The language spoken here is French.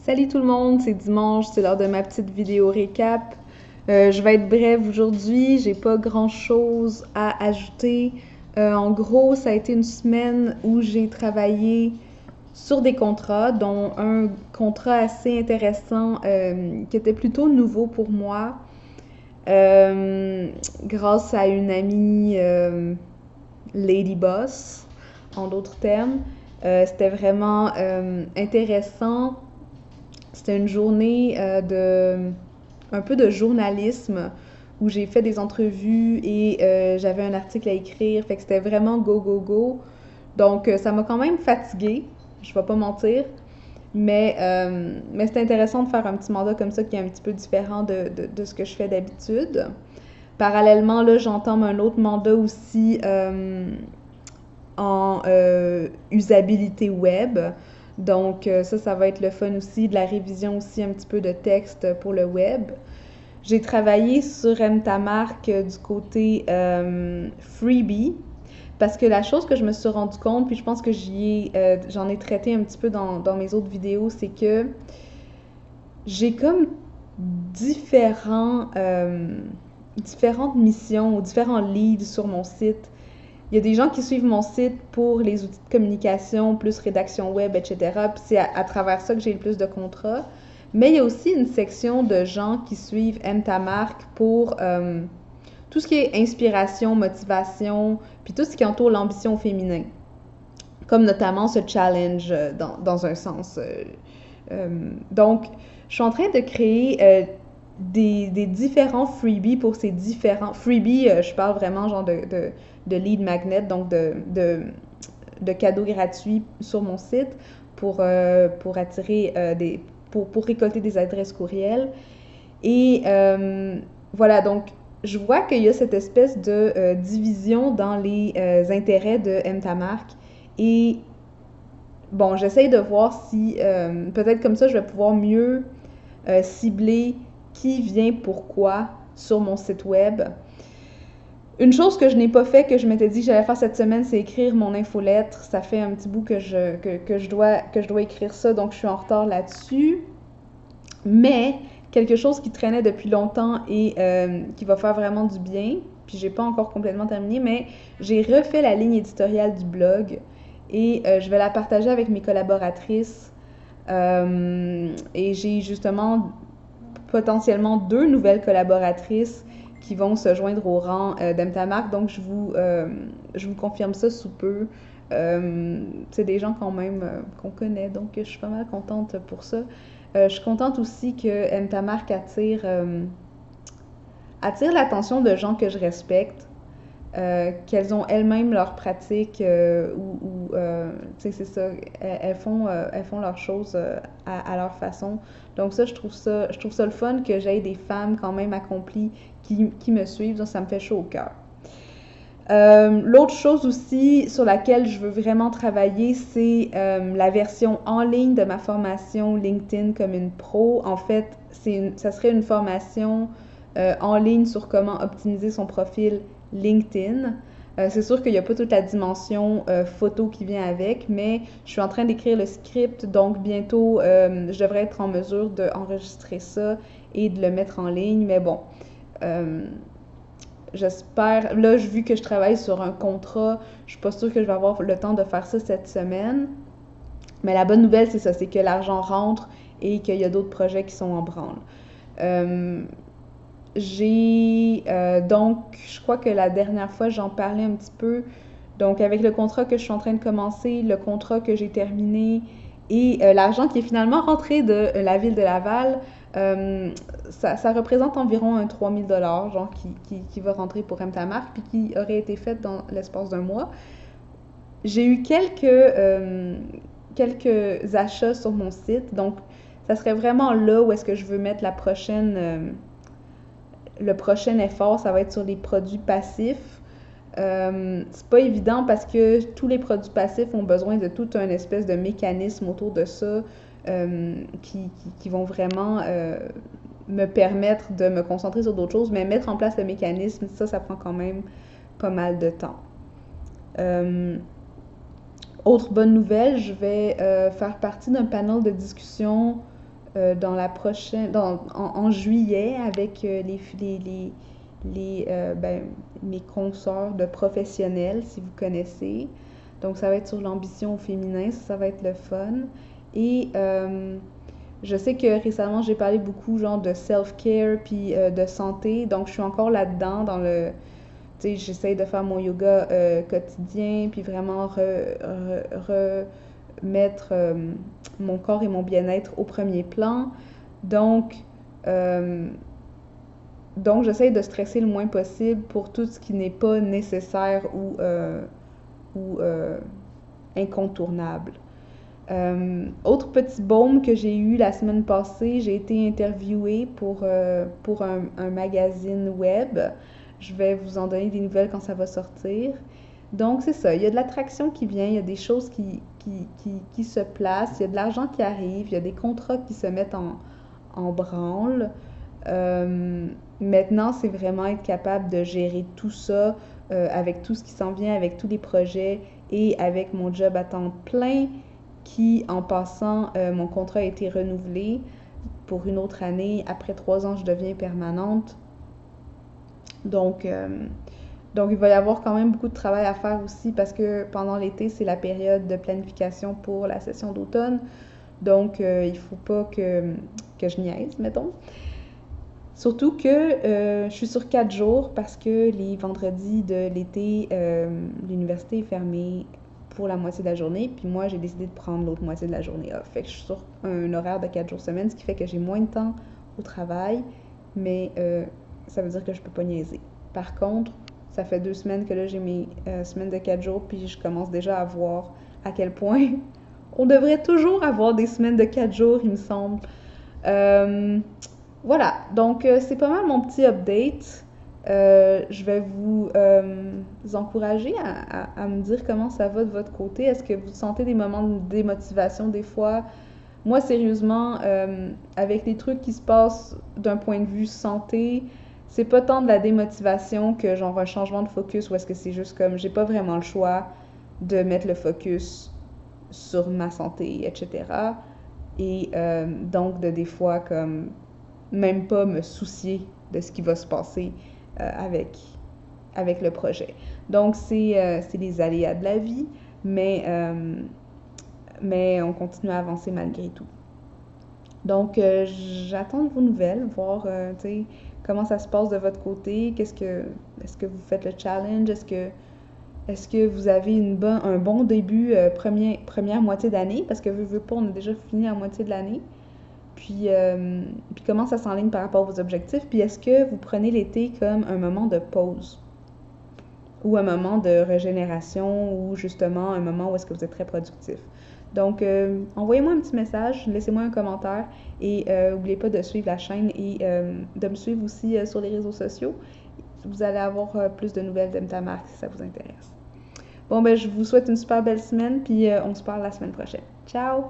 Salut tout le monde, c'est dimanche, c'est l'heure de ma petite vidéo récap. Je vais être brève aujourd'hui, j'ai pas grand chose à ajouter. En gros, ça a été une semaine où j'ai travaillé sur des contrats, dont un contrat assez intéressant qui était plutôt nouveau pour moi, euh, grâce à une amie Lady Boss, en d'autres termes. C'était vraiment intéressant. C'était une journée un peu de journalisme où j'ai fait des entrevues et j'avais un article à écrire. Fait que c'était vraiment go, go, go. Donc, ça m'a quand même fatiguée, je vais pas mentir. Mais c'était intéressant de faire un petit mandat comme ça qui est un petit peu différent de ce que je fais d'habitude. Parallèlement, là, j'entame un autre mandat aussi en usabilité web. Donc ça va être le fun aussi, de la révision aussi un petit peu de texte pour le web. J'ai travaillé sur Mtamark du côté freebie parce que la chose que je me suis rendu compte, puis je pense que j'en ai traité un petit peu dans mes autres vidéos, c'est que j'ai comme différentes missions ou différents leads sur mon site. Il y a des gens qui suivent mon site pour les outils de communication, plus rédaction web, etc. Puis c'est à travers ça que j'ai le plus de contrats. Mais il y a aussi une section de gens qui suivent Aime ta marque pour tout ce qui est inspiration, motivation, puis tout ce qui entoure l'ambition au féminin. Comme notamment ce challenge dans un sens. Donc, je suis en train de créer des différents freebies pour ces différents... Freebies, je parle vraiment genre de lead magnet, donc de cadeaux gratuits sur mon site pour attirer pour récolter des adresses courriels. Et voilà, donc je vois qu'il y a cette espèce de division dans les intérêts de Aime ta marque. Et bon, j'essaye de voir si peut-être comme ça je vais pouvoir mieux cibler qui vient pourquoi sur mon site web. Une chose que je n'ai pas fait, que je m'étais dit que j'allais faire cette semaine, c'est écrire mon infolettre. Ça fait un petit bout que je dois écrire ça, donc je suis en retard là-dessus. Mais quelque chose qui traînait depuis longtemps et qui va faire vraiment du bien, puis j'ai pas encore complètement terminé, mais j'ai refait la ligne éditoriale du blog et je vais la partager avec mes collaboratrices. Et j'ai justement potentiellement 2 nouvelles collaboratrices qui vont se joindre au rang d'Aime ta marque. Donc, je vous confirme ça sous peu. C'est des gens quand même qu'on connaît, donc je suis pas mal contente pour ça. Je suis contente aussi que Aime ta marque attire l'attention de gens que je respecte, qu'elles ont elles-mêmes leurs pratiques tu sais, c'est ça, elles font leurs choses à leur façon. Donc ça, je trouve ça le fun que j'aie des femmes quand même accomplies qui me suivent, donc ça me fait chaud au cœur. L'autre chose aussi sur laquelle je veux vraiment travailler, c'est la version en ligne de ma formation LinkedIn comme une pro. En fait, ça serait une formation en ligne sur comment optimiser son profil LinkedIn. C'est sûr qu'il n'y a pas toute la dimension photo qui vient avec, mais je suis en train d'écrire le script, donc bientôt je devrais être en mesure d'enregistrer ça et de le mettre en ligne. Mais bon, j'espère. Là, vu que je travaille sur un contrat, je suis pas sûre que je vais avoir le temps de faire ça cette semaine. Mais la bonne nouvelle, c'est ça, c'est que l'argent rentre et qu'il y a d'autres projets qui sont en branle. Euh, donc, je crois que la dernière fois, j'en parlais un petit peu. Donc, avec le contrat que je suis en train de commencer, le contrat que j'ai terminé et l'argent qui est finalement rentré de la ville de Laval, ça représente environ un 3000 $, genre, qui va rentrer pour Aime ta marque, puis qui aurait été fait dans l'espace d'un mois. J'ai eu quelques achats sur mon site, donc ça serait vraiment là où est-ce que je veux mettre le prochain effort, ça va être sur les produits passifs. C'est pas évident parce que tous les produits passifs ont besoin de tout un espèce de mécanisme autour de ça qui vont vraiment me permettre de me concentrer sur d'autres choses, mais mettre en place le mécanisme, ça prend quand même pas mal de temps. Autre bonne nouvelle, je vais faire partie d'un panel de discussion en juillet avec mes consoeurs de professionnels, si vous connaissez. Donc, ça va être sur l'ambition au féminin, ça va être le fun. Et je sais que récemment, j'ai parlé beaucoup genre de self-care puis de santé. Donc, je suis encore là-dedans dans le... Tu sais, j'essaie de faire mon yoga quotidien puis vraiment remettre mon corps et mon bien-être au premier plan. Donc, euh, donc j'essaie de stresser le moins possible pour tout ce qui n'est pas nécessaire ou incontournable. Autre petit baume que j'ai eu la semaine passée, j'ai été interviewée pour un magazine web. Je vais vous en donner des nouvelles quand ça va sortir. Donc, c'est ça. Il y a de l'attraction qui vient, il y a des choses qui se placent, il y a de l'argent qui arrive, il y a des contrats qui se mettent en branle. Maintenant, c'est vraiment être capable de gérer tout ça avec tout ce qui s'en vient, avec tous les projets et avec mon job à temps plein qui, en passant, mon contrat a été renouvelé pour une autre année. Après 3 ans, je deviens permanente. Donc, donc, il va y avoir quand même beaucoup de travail à faire aussi parce que pendant l'été, c'est la période de planification pour la session d'automne. Donc, il ne faut pas que je niaise, mettons. Surtout que je suis sur 4 jours parce que les vendredis de l'été, l'université est fermée pour la moitié de la journée. Puis moi, j'ai décidé de prendre l'autre moitié de la journée off. Fait que je suis sur un horaire de 4 jours semaine, ce qui fait que j'ai moins de temps au travail. Mais ça veut dire que je peux pas niaiser. Par contre, ça fait 2 semaines que là, j'ai mes semaines de 4 jours. Puis je commence déjà à voir à quel point on devrait toujours avoir des semaines de 4 jours, il me semble. Voilà, donc c'est pas mal mon petit update. Je vais vous encourager à me dire comment ça va de votre côté. Est-ce que vous sentez des moments de démotivation des fois? Moi, sérieusement, avec les trucs qui se passent d'un point de vue santé, c'est pas tant de la démotivation que genre un changement de focus ou est-ce que c'est juste comme j'ai pas vraiment le choix de mettre le focus sur ma santé, etc. Et donc de des fois comme même pas me soucier de ce qui va se passer avec le projet. Donc, c'est les aléas de la vie, mais on continue à avancer malgré tout. Donc, j'attends de vos nouvelles, voir comment ça se passe de votre côté. Est-ce que vous faites le challenge? Est-ce que vous avez un bon début, première moitié d'année? Parce que veux pas, on a déjà fini la moitié de l'année. Puis comment ça s'enligne par rapport à vos objectifs? Puis est-ce que vous prenez l'été comme un moment de pause ou un moment de régénération ou justement un moment où est-ce que vous êtes très productif? Donc, envoyez-moi un petit message, laissez-moi un commentaire et n'oubliez pas de suivre la chaîne et de me suivre aussi sur les réseaux sociaux. Vous allez avoir plus de nouvelles de ta marque si ça vous intéresse. Bon, ben, je vous souhaite une super belle semaine puis on se parle la semaine prochaine. Ciao!